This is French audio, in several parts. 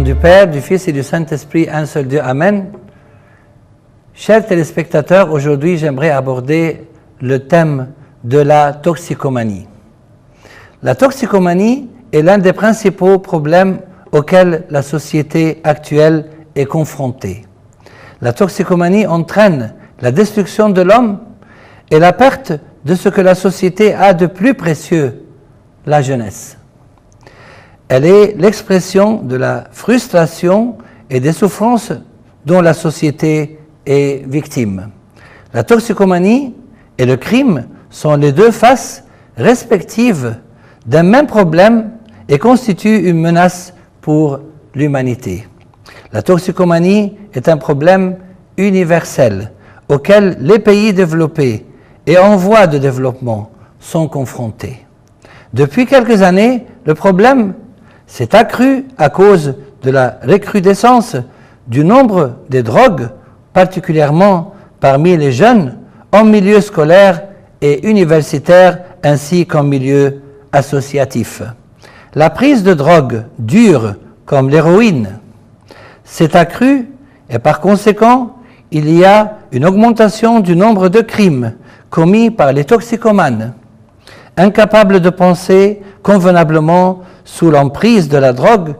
du Père, du Fils et du Saint-Esprit, un seul Dieu. Amen. Chers téléspectateurs, aujourd'hui j'aimerais aborder le thème de la toxicomanie. La toxicomanie est l'un des principaux problèmes auxquels la société actuelle est confrontée. La toxicomanie entraîne la destruction de l'homme et la perte de ce que la société a de plus précieux, la jeunesse. Elle est l'expression de la frustration et des souffrances dont la société est victime. La toxicomanie et le crime sont les deux faces respectives d'un même problème et constituent une menace pour l'humanité. La toxicomanie est un problème universel auquel les pays développés et en voie de développement sont confrontés. Depuis quelques années, le problème s'est accru à cause de la recrudescence du nombre des drogues, particulièrement parmi les jeunes, en milieu scolaire et universitaire, ainsi qu'en milieu associatif. La prise de drogue dure, comme l'héroïne, s'est accrue et par conséquent, il y a une augmentation du nombre de crimes commis par les toxicomanes, incapables de penser convenablement sous l'emprise de la drogue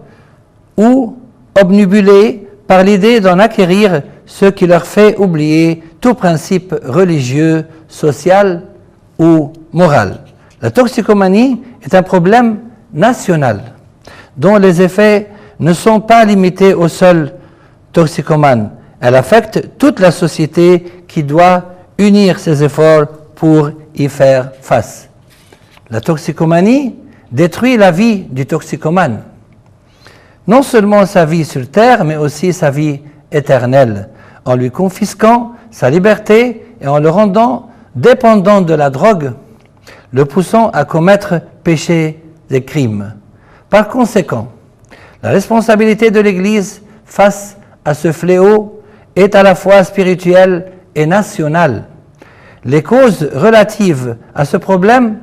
ou obnubilés par l'idée d'en acquérir, ce qui leur fait oublier tout principe religieux, social ou moral. La toxicomanie est un problème national dont les effets ne sont pas limités aux seuls toxicomanes. Elle affecte toute la société qui doit unir ses efforts pour y faire face. La toxicomanie détruit la vie du toxicomane. Non seulement sa vie sur terre, mais aussi sa vie éternelle, en lui confisquant sa liberté et en le rendant dépendant de la drogue, le poussant à commettre péchés et crimes. Par conséquent, la responsabilité de l'Église face à ce fléau est à la fois spirituelle et nationale. Les causes relatives à ce problème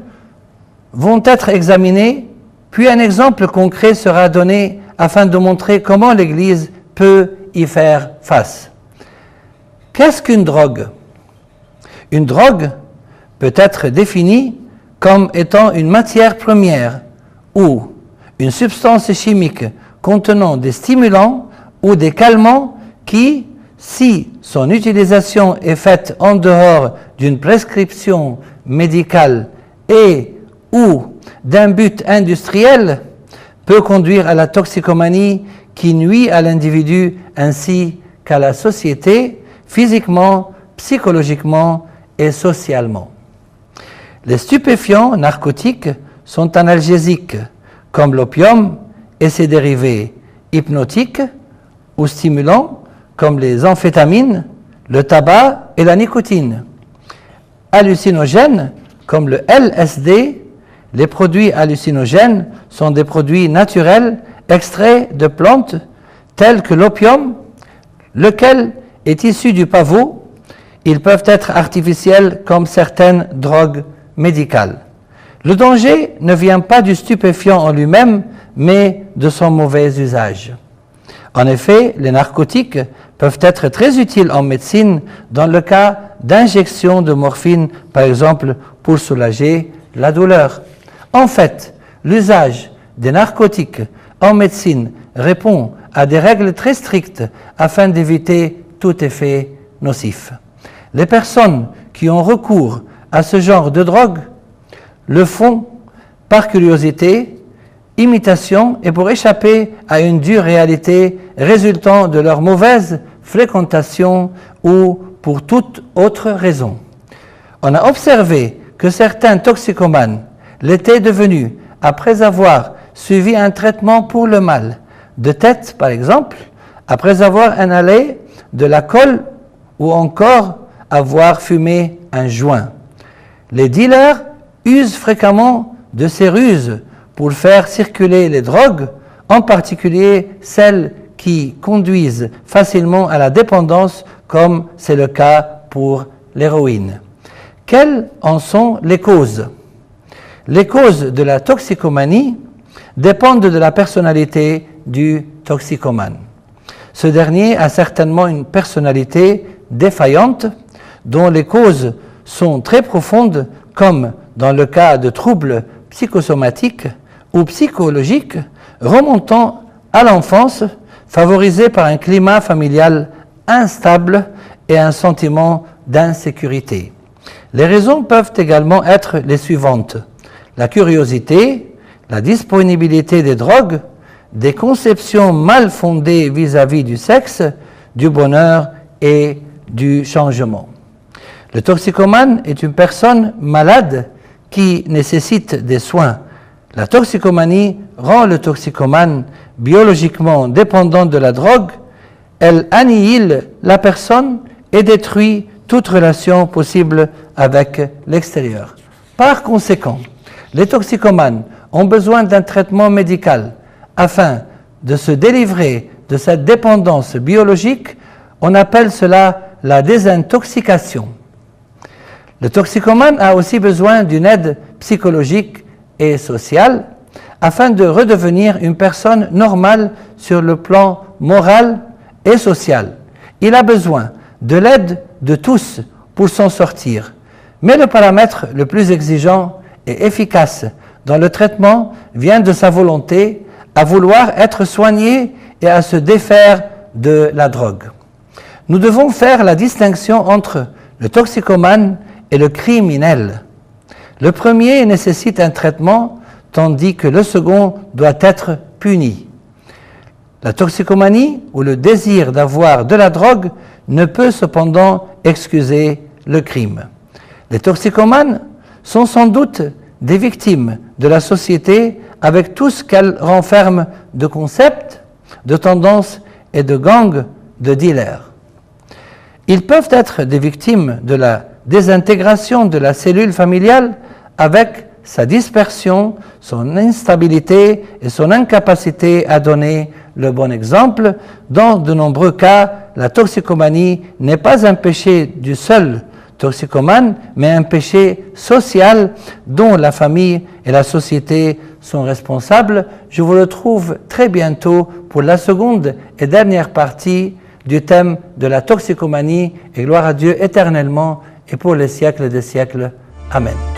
vont être examinées, puis un exemple concret sera donné afin de montrer comment l'Église peut y faire face. Qu'est-ce qu'une drogue? Une drogue peut être définie comme étant une matière première ou une substance chimique contenant des stimulants ou des calmants qui, si son utilisation est faite en dehors d'une prescription médicale et ou d'un but industriel, peut conduire à la toxicomanie qui nuit à l'individu ainsi qu'à la société, physiquement, psychologiquement et socialement. Les stupéfiants narcotiques sont analgésiques, comme l'opium et ses dérivés, hypnotiques ou stimulants, comme les amphétamines, le tabac et la nicotine. Hallucinogènes, comme le LSD. Les produits hallucinogènes sont des produits naturels extraits de plantes telles que l'opium, lequel est issu du pavot. Ils peuvent être artificiels comme certaines drogues médicales. Le danger ne vient pas du stupéfiant en lui-même, mais de son mauvais usage. En effet, les narcotiques peuvent être très utiles en médecine dans le cas d'injection de morphine, par exemple, pour soulager la douleur. En fait, l'usage des narcotiques en médecine répond à des règles très strictes afin d'éviter tout effet nocif. Les personnes qui ont recours à ce genre de drogue le font par curiosité, imitation et pour échapper à une dure réalité résultant de leur mauvaise fréquentation ou pour toute autre raison. On a observé que certains toxicomanes l'étaient devenus après avoir suivi un traitement pour le mal de tête, par exemple, après avoir inhalé de la colle ou encore avoir fumé un joint. Les dealers usent fréquemment de ces ruses pour faire circuler les drogues, en particulier celles qui conduisent facilement à la dépendance, comme c'est le cas pour l'héroïne. Quelles en sont les causes? Les causes de la toxicomanie dépendent de la personnalité du toxicomane. Ce dernier a certainement une personnalité défaillante dont les causes sont très profondes, comme dans le cas de troubles psychosomatiques ou psychologiques remontant à l'enfance, favorisés par un climat familial instable et un sentiment d'insécurité. Les raisons peuvent également être les suivantes: la curiosité, la disponibilité des drogues, des conceptions mal fondées vis-à-vis du sexe, du bonheur et du changement. Le toxicomane est une personne malade qui nécessite des soins. La toxicomanie rend le toxicomane biologiquement dépendant de la drogue. Elle annihile la personne et détruit toute relation possible avec l'extérieur. Par conséquent, les toxicomanes ont besoin d'un traitement médical afin de se délivrer de cette dépendance biologique. On appelle cela la désintoxication. Le toxicomane a aussi besoin d'une aide psychologique et sociale afin de redevenir une personne normale sur le plan moral et social. Il a besoin de l'aide de tous pour s'en sortir. Mais le paramètre le plus exigeant et efficace dans le traitement vient de sa volonté à vouloir être soigné et à se défaire de la drogue. Nous devons faire la distinction entre le toxicomane et le criminel. Le premier nécessite un traitement, tandis que le second doit être puni. La toxicomanie, ou le désir d'avoir de la drogue, ne peut cependant excuser le crime. Les toxicomanes sont sans doute des victimes de la société avec tout ce qu'elle renferme de concepts, de tendances et de gangs de dealers. Ils peuvent être des victimes de la désintégration de la cellule familiale avec sa dispersion, son instabilité et son incapacité à donner le bon exemple. Dans de nombreux cas, la toxicomanie n'est pas un péché du seul toxicomane, mais un péché social dont la famille et la société sont responsables. Je vous retrouve très bientôt pour la seconde et dernière partie du thème de la toxicomanie, et gloire à Dieu éternellement et pour les siècles des siècles. Amen.